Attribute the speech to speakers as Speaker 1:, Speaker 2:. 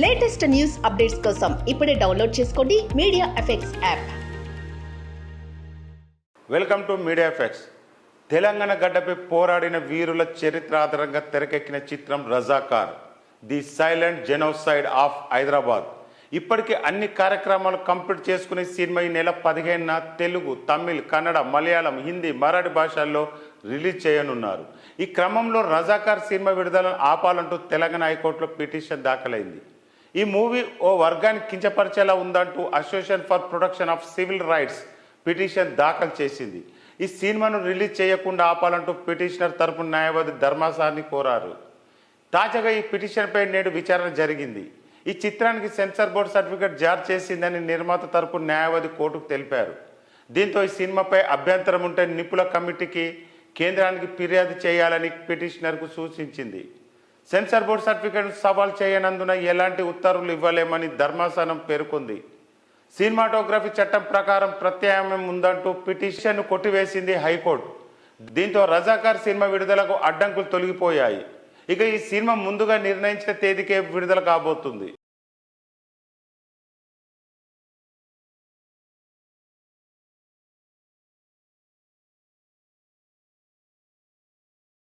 Speaker 1: Latest news updates కోసం ఇప్పుడే download చేసుకోండి media effects app.
Speaker 2: Welcome to media effects. Telangana గడ్డపై పోరాడిన వీరుల చరిత్ర ఆధారంగా తెరకెక్కిన చిత్రం Razakar, the silent genocide of Hyderabad. ఇప్పటికీ అన్ని కార్యక్రమాలు కంప్లీట్ చేసుకునే సినిమా ఈ నెల 15న తెలుగు, తమిళ్, కన్నడ, మలయాళం, హిందీ, మరాఠీ భాషల్లో రిలీజ్ చేయనున్నారు. ఈ క్రమంలో రజాకార్ సినిమా విడుదలను ఆపాలంటూ తెలంగాణ హైకోర్టులో పిటిషన్ దాఖలైంది. ఈ మూవీ ఓ వర్గాన్ని కించపరిచేలా ఉందంటూ association for protection of civil rights petition దాఖలు చేసింది. ఈ సినిమాను రిలీజ్ చేయకుండా ఆపాలంటూ పిటిషనర్ తరపున న్యాయవాది ధర్మాసాన్ని కోరారు. తాజాగా ఈ పిటిషన్పై నేడు విచారణ జరిగింది. ఈ చిత్రానికి సెన్సార్ బోర్డు సర్టిఫికేట్ జారీ చేసిందని నిర్మాత తరపున న్యాయవాది కోర్టుకు తెలిపారు. దీంతో ఈ సినిమాపై అభ్యంతరం ఉంటే నిపుణుల కమిటీకి కేంద్రానికి ఫిర్యాదు చేయాలని పిటిషనర్కు సూచించింది. సెన్సార్ బోర్డు సర్టిఫికేట్ను సవాల్ చేయనందున ఎలాంటి ఉత్తర్వులు ఇవ్వలేమని ధర్మాసనం పేర్కొంది. సినిమాటోగ్రఫీ చట్టం ప్రకారం ప్రత్యామ్నాయం ఉందంటూ పిటిషన్ను కొట్టివేసింది హైకోర్టు. దీంతో రజాకార్ సినిమా విడుదలకు అడ్డంకులు తొలగిపోయాయి. ఇక ఈ సినిమా ముందుగా నిర్ణయించిన తేదీకే విడుదల కాబోతుంది.